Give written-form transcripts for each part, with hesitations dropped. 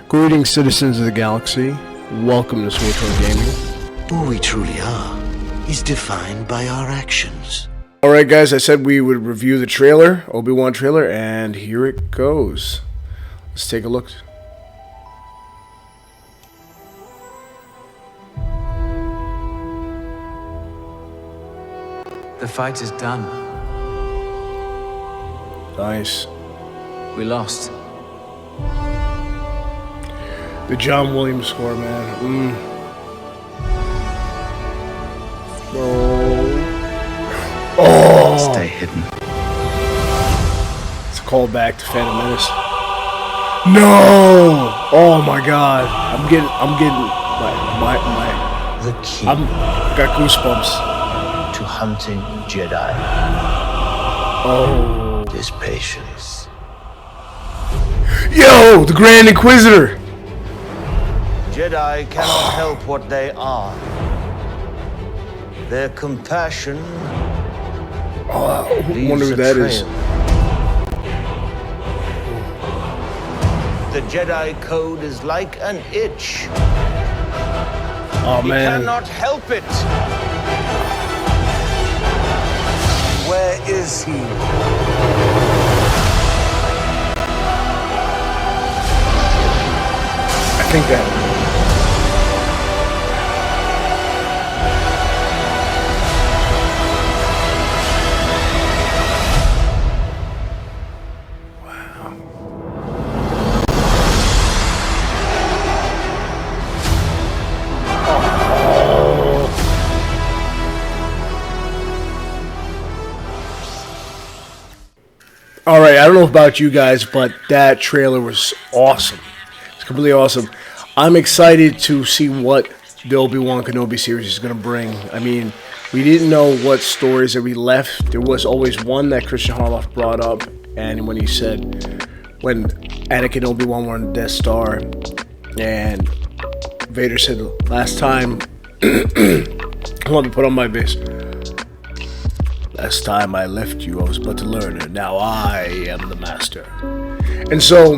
Greetings, citizens of the galaxy. Welcome to Sword Gaming. Who we truly are is defined by our actions. Alright guys, I said we would review the trailer, Obi-Wan trailer, and here it goes. Let's take a look. The fight is done. Nice. We lost. The John Williams score, man. Oh! Stay hidden. It's a callback to Phantom Menace. No! Oh my God! I'm getting The key got goosebumps. to hunting Jedi Oh! is patience. Yo, the Grand Inquisitor. Jedi cannot help what they are. Their compassion I leaves wonder a who that trail. is. The Jedi Code is like an itch. Oh He man! cannot help it. Where is he? I think that. Alright, I don't know about you guys, but that trailer was awesome. It's completely awesome. I'm excited to see what the Obi-Wan Kenobi series is going to bring. I mean, we didn't know what stories that we left. There was always one that Christian Harloff brought up, and when he said, when Anakin and Obi-Wan were on the Death Star, and Vader said, last time, let me put on my bass. Last time I left you, I was but a learner. Now I am the master. And so,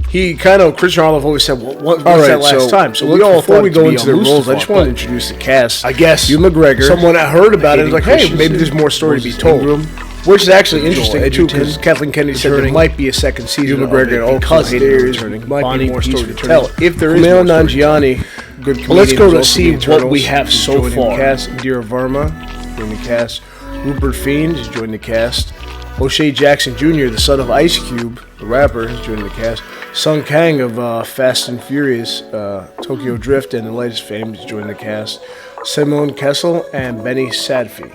he kind of, Christian Harloff always said, well, what was that last time? So before we go into the roles, I just want to introduce the cast. I guess Ewan McGregor. Someone I heard about it and was like, hey, maybe there's more story to be told. Which is actually interesting too, because Kathleen Kennedy said there might be a second season Ewan McGregor of it because there's might be more story to tell. If there is Kumail more story Nanjiani, good comedian. Well, let's go to see what we have so far. Cast Indira Varma joined the cast. Rupert Fiend has joined the cast. O'Shea Jackson Jr., the son of Ice Cube, the rapper, has joined the cast. Sung Kang of Fast and Furious, Tokyo Drift, and the latest fame has joined the cast. Simone Kessel and Benny Sadfi.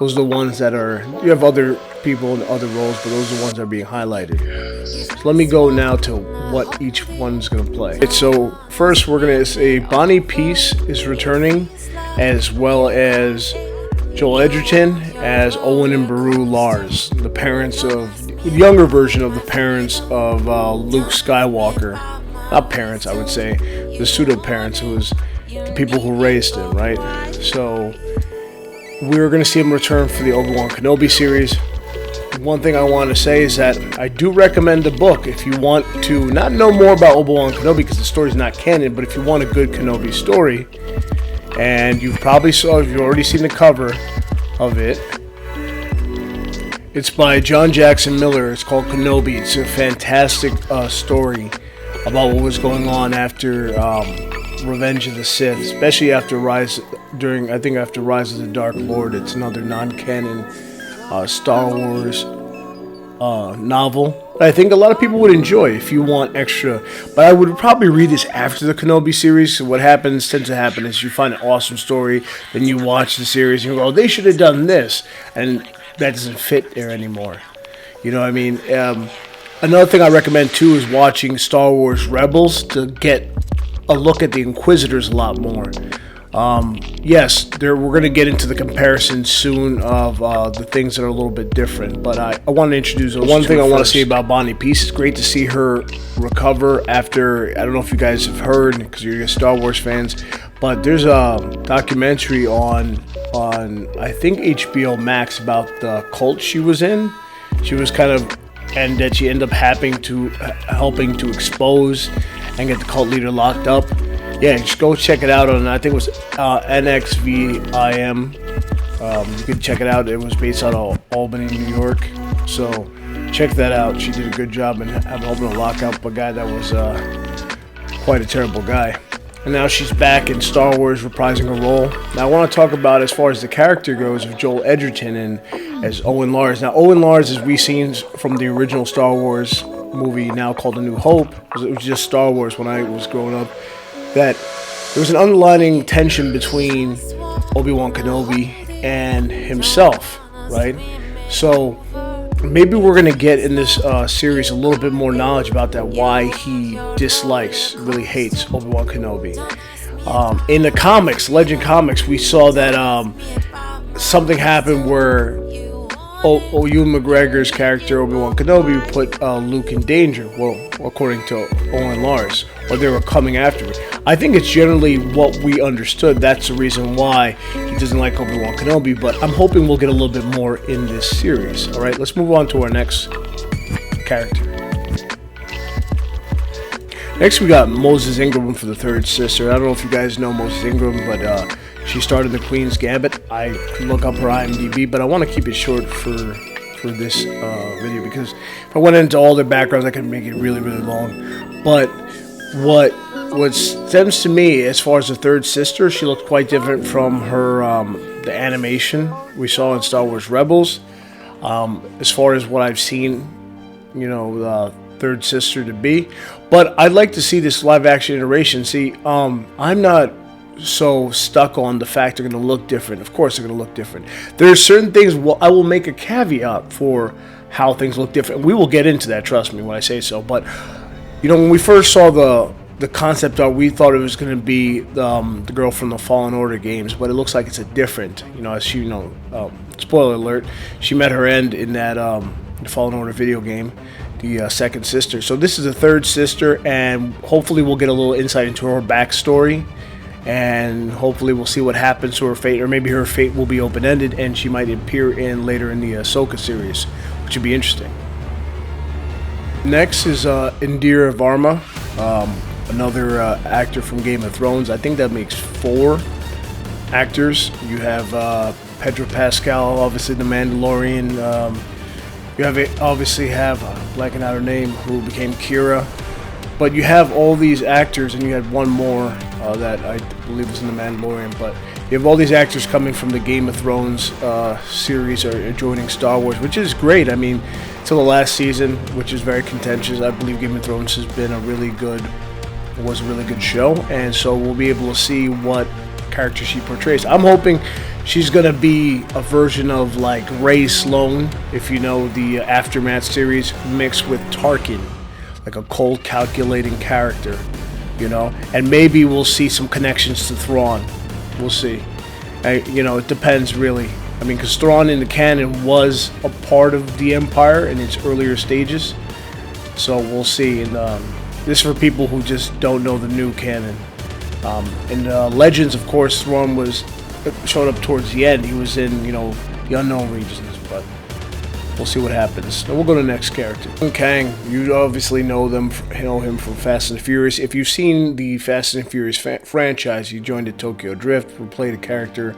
Those are the ones that are. You have other people in other roles, but those are the ones that are being highlighted. So let me go now to what each one's going to play. So first, we're going to say Bonnie Peace is returning, as well as Joel Edgerton as Owen and Beru Lars, the parents of the younger version of the parents of Luke Skywalker. Not parents, I would say, the pseudo parents, who was the people who raised him, right? So we're going to see him return for the Obi-Wan Kenobi series. One thing I want to say is that I do recommend the book if you want to not know more about Obi-Wan Kenobi, because the story's not canon, but if you want a good Kenobi story, and you've already seen the cover of it. It's by John Jackson Miller. It's called Kenobi. It's a fantastic story about what was going on after Revenge of the Sith, especially after Rise of the Dark Lord. It's another non-canon Star Wars novel I think a lot of people would enjoy if you want extra. But I would probably read this after the Kenobi series. So what tends to happen is you find an awesome story, then you watch the series and you go, oh, they should have done this, and that doesn't fit there anymore. You know what I mean? Another thing I recommend too is watching Star Wars Rebels to get a look at the Inquisitors a lot more. Yes, we're going to get into the comparison soon of the things that are a little bit different, but I want to introduce those. One thing I want to say about Bonnie Peace, it's great to see her recover after, I don't know if you guys have heard, because you're Star Wars fans, but there's a documentary on I think HBO Max about the cult she was in. She was kind of and that she ended up helping to expose and get the cult leader locked up. Yeah, just go check it out on, I think it was NXVIM. You can check it out. It was based out of Albany, New York. So check that out. She did a good job in helping to lock up a guy that was quite a terrible guy. And now she's back in Star Wars, reprising her role. Now I want to talk about, as far as the character goes, of Joel Edgerton and as Owen Lars. Now Owen Lars, as we seen from the original Star Wars movie, now called A New Hope, it was just Star Wars when I was growing up, that there was an underlying tension between Obi-Wan Kenobi and himself, right? So maybe we're going to get in this series a little bit more knowledge about that, why he really hates Obi-Wan Kenobi. In the comics, Legend Comics, we saw that something happened where Ewan McGregor's character, Obi-Wan Kenobi, put Luke in danger, well, according to Owen Lars, or they were coming after me. I think it's generally what we understood. That's the reason why he doesn't like Obi-Wan Kenobi, but I'm hoping we'll get a little bit more in this series. All right, let's move on to our next character. Next, we got Moses Ingram for the third sister. I don't know if you guys know Moses Ingram, but she started the Queen's Gambit. I can look up her IMDb, but I want to keep it short for this video, because if I went into all their backgrounds, I could make it really, really long. But what stems to me, as far as the third sister, she looked quite different from her the animation we saw in Star Wars Rebels. As far as what I've seen, the third sister to be, but I'd like to see this live action iteration. See, I'm not so stuck on the fact they're going to look different. Of course they're going to look different. There are certain things I will make a caveat for how things look different. We will get into that, trust me when I say so. But when we first saw the concept art, we thought it was going to be the girl from the Fallen Order games, but it looks like it's a different, as she, spoiler alert, she met her end in that the Fallen Order video game, the second sister. So this is the third sister, and hopefully we'll get a little insight into her backstory, and hopefully we'll see what happens to her fate, or maybe her fate will be open-ended and she might appear later in the Ahsoka series, which would be interesting. Next is Indira Varma, another actor from Game of Thrones. I think that makes 4 actors. You have Pedro Pascal, obviously the Mandalorian. You obviously have blanking out her name, who became Kira. But you have all these actors, and you had one more that I believe was in the Mandalorian. But you have all these actors coming from the Game of Thrones series are joining Star Wars, which is great. I mean, till the last season, which is very contentious. I believe Game of Thrones has been a really good show, and so we'll be able to see what character she portrays. I'm hoping she's gonna be a version of like Rey Sloane, if you know the Aftermath series, mixed with Tarkin, like a cold, calculating character, and maybe we'll see some connections to Thrawn. We'll see. It depends really. I mean, because Thrawn in the canon was a part of the Empire in its earlier stages, so we'll see. And this is for people who just don't know the new canon. In Legends, of course, Thrawn showed up towards the end. He was in, the unknown regions, but we'll see what happens. Now we'll go to the next character. Kang, you obviously know him from Fast and Furious. If you've seen the Fast and Furious franchise, you joined at Tokyo Drift, who played a character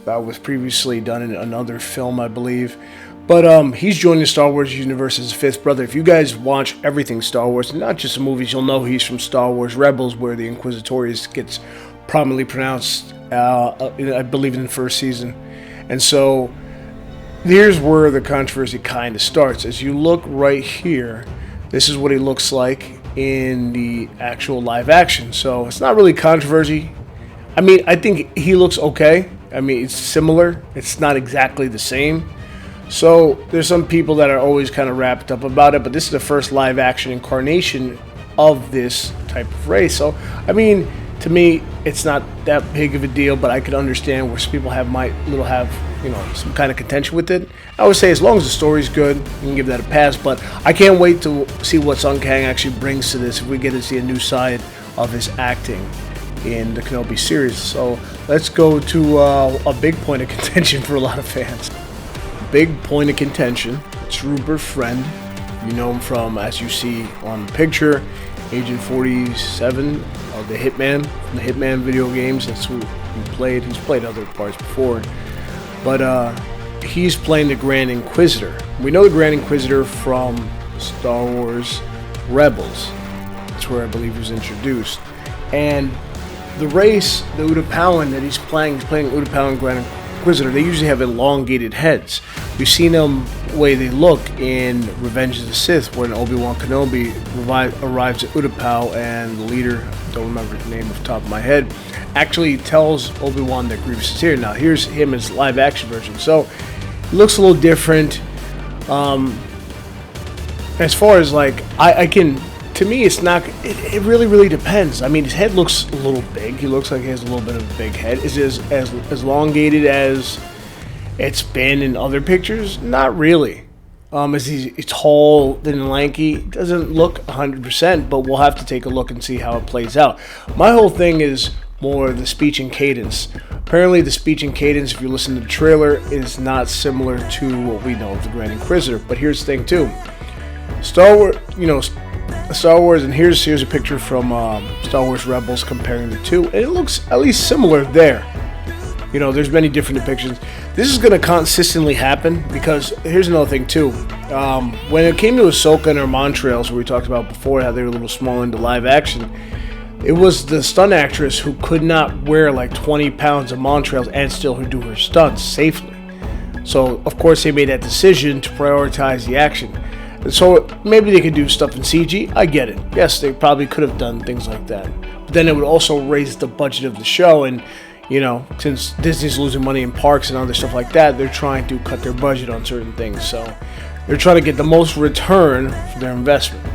that was previously done in another film, I believe. But he's joining the Star Wars universe as a fifth brother. If you guys watch everything Star Wars, not just the movies, you'll know he's from Star Wars Rebels, where the Inquisitorius gets prominently pronounced, I believe, in the first season. And so here's where the controversy kind of starts. As you look right here, this is what he looks like in the actual live action. So it's not really controversy. I mean, I think he looks okay. I mean, it's similar. It's not exactly the same. So there's some people that are always kind of wrapped up about it, but this is the first live action incarnation of this type of race. So, I mean, to me, it's not that big of a deal, but I could understand where some people might have some kind of contention with it. I would say as long as the story's good, you can give that a pass, but I can't wait to see what Sung Kang actually brings to this, if we get to see a new side of his acting in the Kenobi series. So let's go to a big point of contention for a lot of fans. Big point of contention It's Rupert Friend. You know him from, as you see on the picture, Agent 47 of the Hitman, from the Hitman video games. That's who he played. He's played other parts before. But he's playing the Grand Inquisitor. We know the Grand Inquisitor from Star Wars Rebels. That's where I believe he was introduced. And the race, the Utapauan that he's playing Utapauan Grand Inquisitor, they usually have elongated heads. We've seen them the way they look in Revenge of the Sith, when Obi-Wan Kenobi arrives at Utapau, and the leader, don't remember the name off the top of my head, actually tells Obi-Wan that Grievous is here. Now here's him as live action version, so it looks a little different. As far as like, I can, to me it's not, it really depends. I mean, his head looks a little big. He looks like he has a little bit of a big head. Is it as elongated as it's been in other pictures? Not really. Is he tall, thin, and lanky? It doesn't look 100%, but we'll have to take a look and see how it plays out. My whole thing is more the speech and cadence. Apparently the speech and cadence, if you listen to the trailer, is not similar to what we know of the Grand Inquisitor. But here's the thing too. Star Wars, and here's a picture from Star Wars Rebels comparing the two, and it looks at least similar there. You know, there's many different depictions. This is going to consistently happen, because here's another thing too. When it came to Ahsoka and her Montrails, where we talked about before how they were a little small into live action, it was the stunt actress who could not wear like 20 pounds of Montrails and still do her stunts safely. So of course they made that decision to prioritize the action. So maybe they could do stuff in CG. I get it. Yes, they probably could have done things like that. But then it would also raise the budget of the show, and you know, since Disney's losing money in parks and other stuff like that, they're trying to cut their budget on certain things. So they're trying to get the most return for their investment.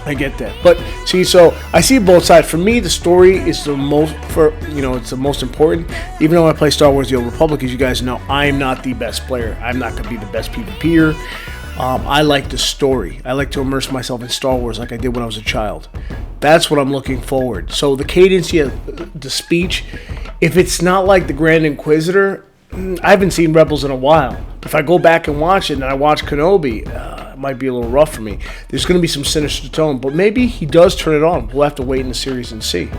I get that. But see, so I see both sides. For me, the story is the most, it's the most important. Even though I play Star Wars The Old Republic, as you guys know, I'm not the best player. I'm not going to be the best PvPer. I like the story. I like to immerse myself in Star Wars like I did when I was a child. That's what I'm looking forward. So the cadence, the speech, if it's not like the Grand Inquisitor, I haven't seen Rebels in a while. If I go back and watch it, and I watch Kenobi, it might be a little rough for me. There's going to be some sinister tone, but maybe he does turn it on. We'll have to wait in the series and see.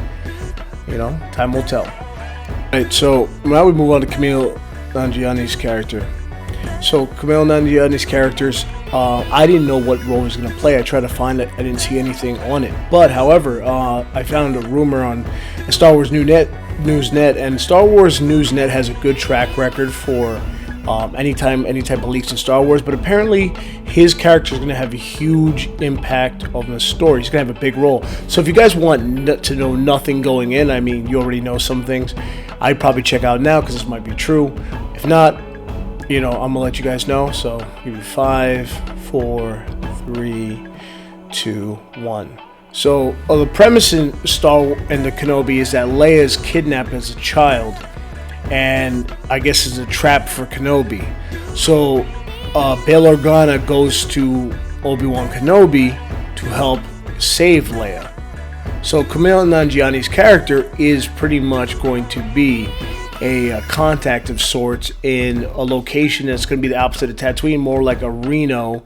You know, time will tell. Alright, so now we move on to Kumail Nanjiani's character. So Kumail Nanjiani's characters, I didn't know what role he was going to play. I tried to find it. I didn't see anything on it. But however, I found a rumor on Star Wars Newsnet, and Star Wars Newsnet has a good track record for any type of leaks in Star Wars. But apparently, his character is going to have a huge impact on the story. He's going to have a big role. So if you guys want to know nothing going in, I mean, you already know some things, I'd probably check out now because this might be true. If not, you know, I'm gonna let you guys know. So give me 5, 4, 3, 2, 1. So the premise in the Kenobi is that Leia is kidnapped as a child, and I guess is a trap for Kenobi. So Bail Organa goes to Obi-Wan Kenobi to help save Leia. So Kumail Nanjiani's character is pretty much going to be a contact of sorts in a location that's going to be the opposite of Tatooine, more like a Reno,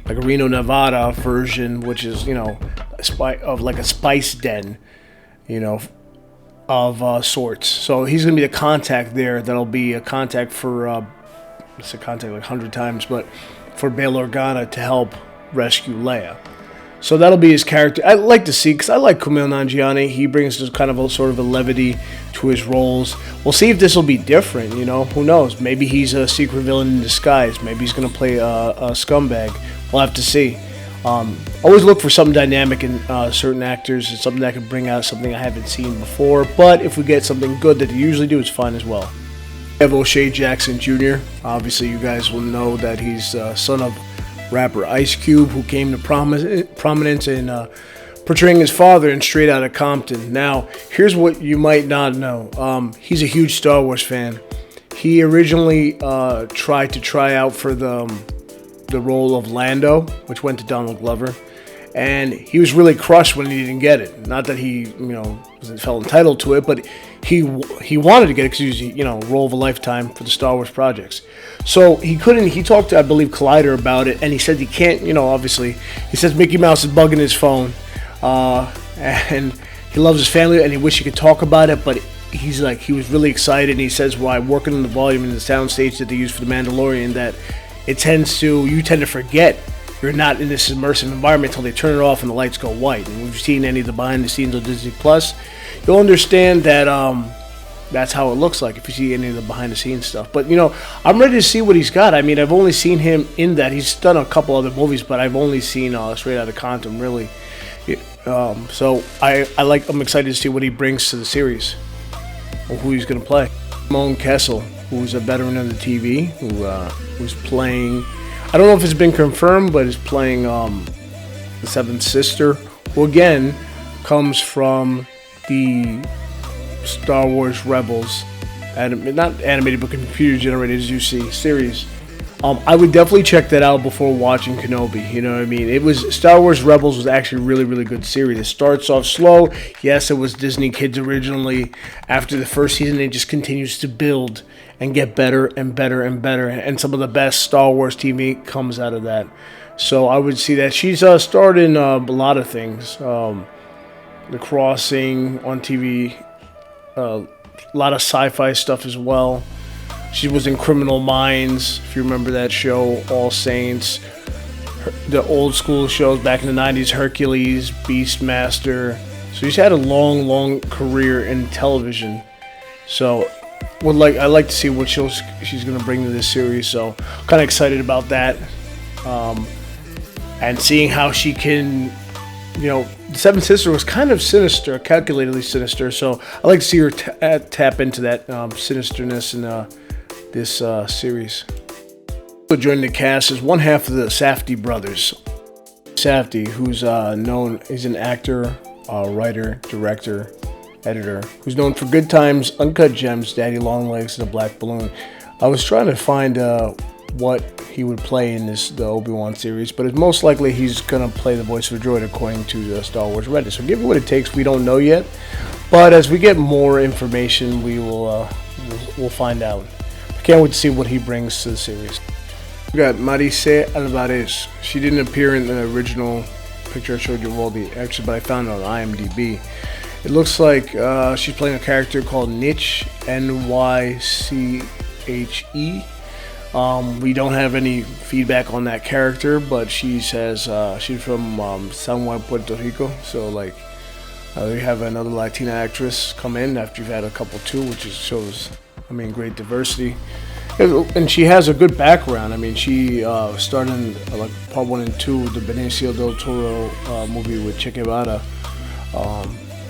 Nevada version, which is, you know, like a spice den, you know, of sorts. So he's going to be the contact there. That'll be a contact for, it's a contact like 100 times, but for Bail Organa to help rescue Leia. So that'll be his character. I'd like to see, because I like Kumail Nanjiani. He brings this kind of a sort of a levity to his roles. We'll see if this will be different, you know. Who knows? Maybe he's a secret villain in disguise. Maybe he's going to play a scumbag. We'll have to see. Always look for something dynamic in certain actors, and something that can bring out something I haven't seen before. But if we get something good that they usually do, it's fine as well. We have O'Shea Jackson Jr. Obviously, you guys will know that he's son of rapper Ice Cube, who came to prominence in portraying his father in Straight Outta Compton. Now, here's what you might not know. He's a huge Star Wars fan. He originally tried to try out for the role of Lando, which went to Donald Glover. and he was really crushed when he didn't get it. Not that he, felt entitled to it, but he wanted to get it because he was, role of a lifetime for the Star Wars projects. So he couldn't. He talked to, I believe, Collider about it, and he said he can't. Obviously, he says Mickey Mouse is bugging his phone, and he loves his family, and he wished he could talk about it, but he was really excited, and he says why working on the volume in the soundstage that they use for the Mandalorian, that you tend to forget you're not in this immersive environment until they turn it off and the lights go white. And if you've seen any of the behind the scenes on Disney Plus, you'll understand that that's how it looks like if you see any of the behind the scenes stuff. But I'm ready to see what he's got. I mean, I've only seen him in that. He's done a couple other movies, but I've only seen Straight Outta Compton, really. So I'm excited to see what he brings to the series, or who he's going to play. Simone Kessel, who's a veteran of the TV, who's playing, I don't know if it's been confirmed, but is playing the Seventh Sister, who again comes from the Star Wars Rebels, not animated but computer generated, as you see, series. I would definitely check that out before watching Kenobi. You know what I mean? Star Wars Rebels was actually a really, really good series. It starts off slow. Yes, it was Disney Kids originally. After the first season, it just continues to build and get better and better and better. And some of the best Star Wars TV comes out of that. So I would see that. She's starred in a lot of things. The Crossing on TV. A lot of sci-fi stuff as well. She was in Criminal Minds, if you remember that show, All Saints, the old school shows back in the 90s, Hercules, Beastmaster. So she's had a long, long career in television. So I like to see what shows she's going to bring to this series. So kind of excited about that. And seeing how she can, the Seventh Sister was kind of sinister, calculatedly sinister. So I like to see her tap into that sinisterness in this series. So joining the cast is one half of the Safdie brothers. Safdie, who's known, he's an actor, writer, director, editor, who's known for Good Times, Uncut Gems, Daddy Longlegs, and The Black Balloon. I was trying to find what he would play in the Obi-Wan series, but it's most likely he's going to play the voice of a droid according to the Star Wars Reddit. So give it what it takes. We don't know yet, but as we get more information, we'll find out. Can't wait to see what he brings to the series. We got Marise Alvarez. She didn't appear in the original picture I showed you of all the actors, but I found it on IMDb. It looks like she's playing a character called Nyche, Nyche. We don't have any feedback on that character, but she says she's from San Juan, Puerto Rico. So we have another Latina actress come in after you've had a couple too, which shows great diversity. And she has a good background. I mean, she starred in part 1 and 2, the Benicio del Toro movie with Che Guevara.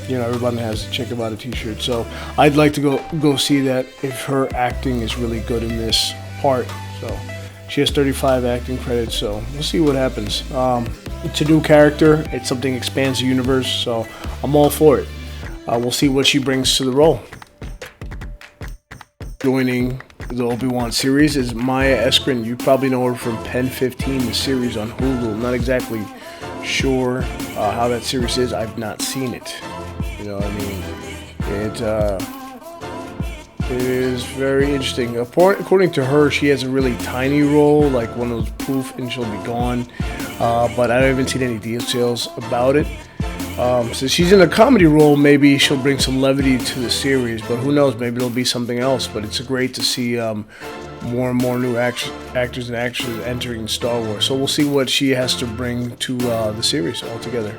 Everybody has a Che Guevara t-shirt. So I'd like to go see that if her acting is really good in this part. So she has 35 acting credits. So we'll see what happens. It's a new character. It's something that expands the universe. So I'm all for it. We'll see what she brings to the role. Joining the Obi-Wan series is Maya Eskrin. You probably know her from Pen 15, the series on Hulu. I'm not exactly sure how that series is. I've not seen it. It is very interesting. According to her, she has a really tiny role, like one of those poof and she'll be gone. But I haven't seen any details about it. Since she's in a comedy role, maybe she'll bring some levity to the series, but who knows, maybe it'll be something else. But it's great to see more and more new actors and actresses entering Star Wars. So we'll see what she has to bring to the series altogether.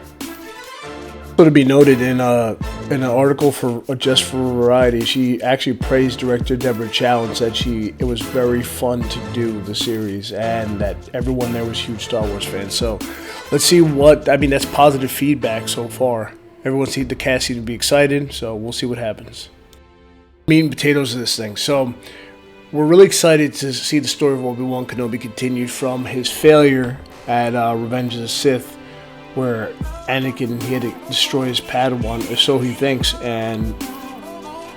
So to be noted, in an article for Just for Variety, she actually praised director Deborah Chow and said it was very fun to do the series and that everyone there was huge Star Wars fans. So let's see that's positive feedback so far. The cast seems to be excited, so we'll see what happens. Meat and potatoes of this thing. So we're really excited to see the story of Obi-Wan Kenobi continued from his failure at Revenge of the Sith, where Anakin, he had to destroy his Padawan, or so he thinks, and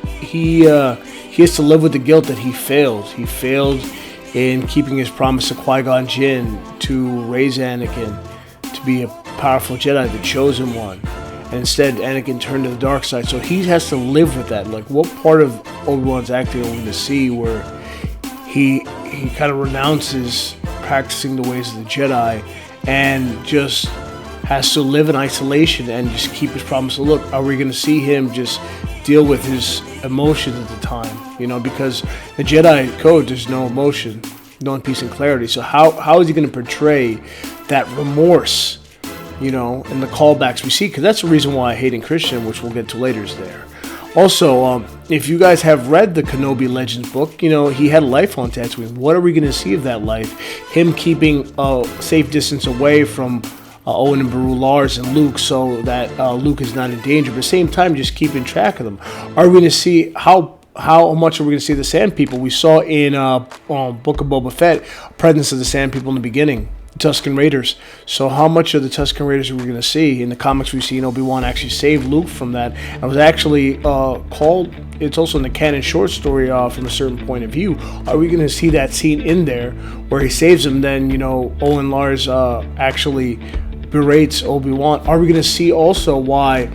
he has to live with the guilt that he failed. He failed in keeping his promise to Qui-Gon Jinn to raise Anakin to be a powerful Jedi, the chosen one. And instead, Anakin turned to the dark side. So he has to live with that. Like, what part of Obi-Wan's acting are we going to see where he kind of renounces practicing the ways of the Jedi and just has to live in isolation and just keep his promise. So look, are we going to see him just deal with his emotions at the time? You know, because the Jedi code, there's no emotion, no peace and clarity. So how is he going to portray that remorse? You know, and the callbacks we see, because that's the reason why Hayden Christensen, which we'll get to later, is there. Also, if you guys have read the Kenobi Legends book, you know, he had a life on Tatooine. What are we going to see of that life? Him keeping a safe distance away from Owen and Beru Lars and Luke so that Luke is not in danger, but at the same time, just keeping track of them. Are we going to see how much are we going to see the Sand People? We saw in Book of Boba Fett, presence of the Sand People in the beginning. Tusken Raiders. So how much of the Tusken Raiders are we going to see? In the comics we've seen Obi-Wan actually saved Luke from that. It was actually called, it's also in the canon short story from a certain point of view. Are we going to see that scene in there where he saves him? Then, you know, Owen Lars actually berates Obi-Wan. Are we going to see also why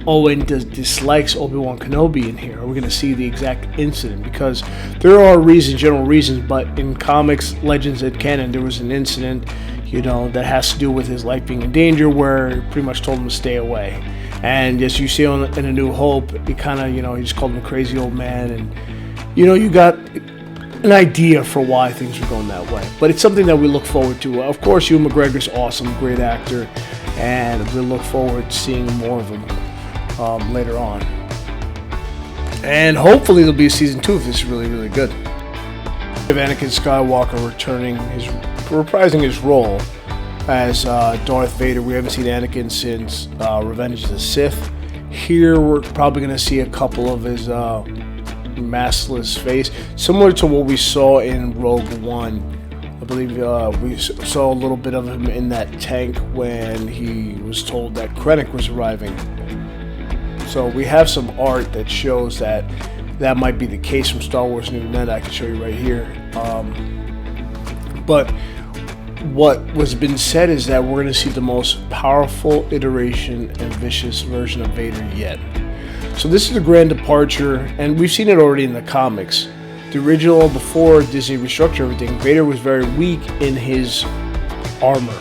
Owen dislikes Obi-Wan Kenobi in here? Are we going to see the exact incident? Because there are general reasons, but in comics, legends, and canon, there was an incident, you know, that has to do with his life being in danger, where he pretty much told him to stay away. And as you see in A New Hope, he kind of, you know, he just called him a crazy old man, and, you know, you got an idea for why things are going that way. But it's something that we look forward to. Of course, Ewan McGregor's awesome, great actor, and we look forward to seeing more of him later on. And hopefully there'll be a season 2 if this is really, really good. We have Anakin Skywalker reprising his role as Darth Vader. We haven't seen Anakin since Revenge of the Sith. Here we're probably going to see a couple of his maskless face, similar to what we saw in Rogue One. I believe we saw a little bit of him in that tank when he was told that Krennic was arriving. So we have some art that shows that might be the case from Star Wars New Net. I can show you right here. But what was been said is that we're going to see the most powerful iteration and vicious version of Vader yet. So this is a grand departure, and we've seen it already in the comics. The original, before Disney restructured everything, Vader was very weak in his armor.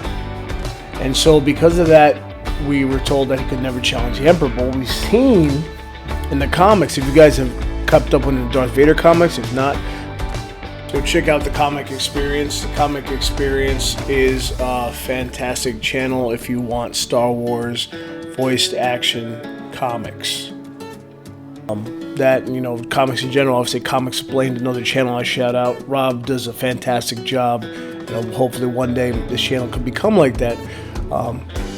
And so because of that, we were told that he could never challenge the Emperor. But what we've seen in the comics, if you guys have kept up on the Darth Vader comics, if not, go check out the Comic Experience. The Comic Experience is a fantastic channel if you want Star Wars voiced action comics. That, you know, comics in general, obviously Comics Explained, another channel I shout out. Rob does a fantastic job. And hopefully one day this channel could become like that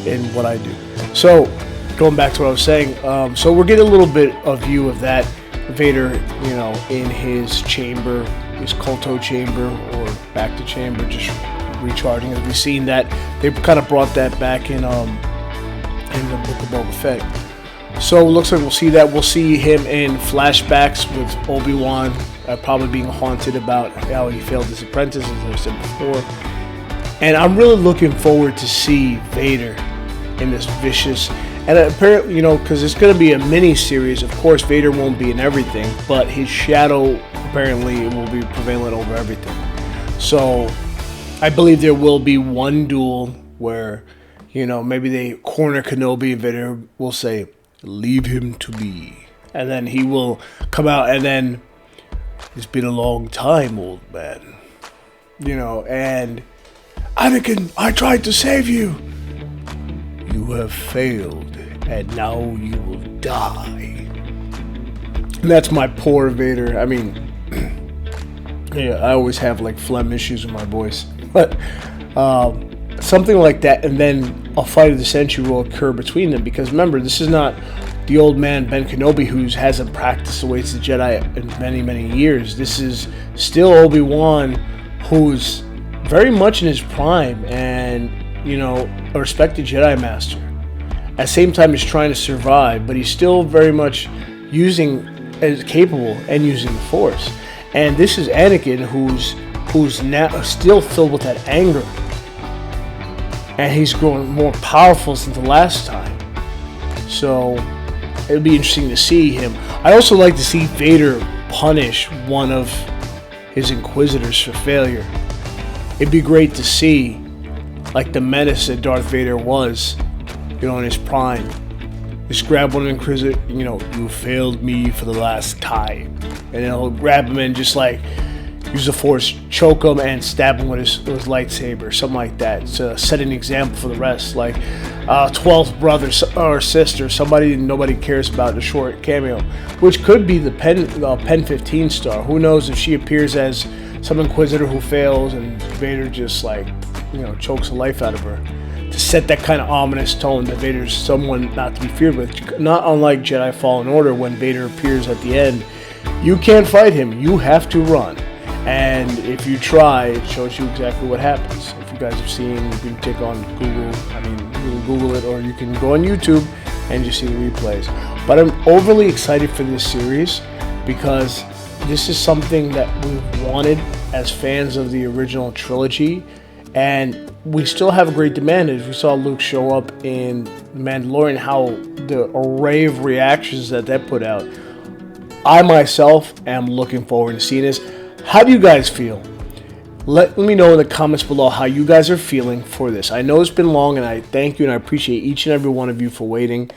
in what I do. So, going back to what I was saying, so we're getting a little bit of view of that Vader, you know, in his chamber, his Kolto chamber, or back to chamber, just recharging. As we've seen that, they kind of brought that back in the Book of Boba Fett. So it looks like we'll see that. We'll see him in flashbacks with Obi-Wan probably being haunted about how he failed his apprentice, as I said before. And I'm really looking forward to see Vader in this vicious, and apparently, you know, because it's going to be a mini-series. Of course, Vader won't be in everything, but his shadow apparently will be prevalent over everything. So I believe there will be one duel where, you know, maybe they corner Kenobi and Vader will say, "Leave him to me," and then he will come out and then, "It's been a long time, old man," you know, and "Anakin, I tried to save you. You have failed, and now you will die." And that's my poor Vader. I mean, yeah, I always have like phlegm issues with my voice, but something like that, and then a fight of the century will occur between them. Because remember, this is not the old man Ben Kenobi who hasn't practiced the ways of the Jedi in many, many years. This is still Obi-Wan, who's very much in his prime and, you know, a respected Jedi Master. At the same time, he's trying to survive, but he's still very much capable and using the Force. And this is Anakin, who's now still filled with that anger. and he's growing more powerful since the last time. So it'll be interesting to see him. I also like to see Vader punish one of his Inquisitors for failure. It'd be great to see, like the menace that Darth Vader was, you know, in his prime. Just grab one of the Inquisitor, you know, you failed me for the last time, and he'll grab him and just like use the Force, choke him, and stab him with his lightsaber, something like that, to set an example for the rest. Like 12th brother or sister, somebody nobody cares about, a short cameo, which could be the Pen 15 star. Who knows if she appears as some Inquisitor who fails and Vader just like, you know, chokes the life out of her, to set that kind of ominous tone that Vader's someone not to be feared with. Not unlike Jedi Fallen Order, when Vader appears at the end, you can't fight him, you have to run. And if you try, it shows you exactly what happens. If you guys have seen, you can click on Google, you can Google it, or you can go on YouTube and just see the replays. But I'm overly excited for this series because this is something that we've wanted as fans of the original trilogy, and we still have a great demand. As we saw Luke show up in Mandalorian, how the array of reactions that put out. I myself am looking forward to seeing this. How do you guys feel? Let me know in the comments below how you guys are feeling for this. I know it's been long, and I thank you and I appreciate each and every one of you for waiting.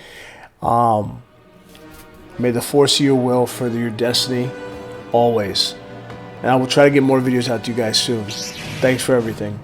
May the Force see your will for your destiny always. And I will try to get more videos out to you guys soon. Thanks for everything.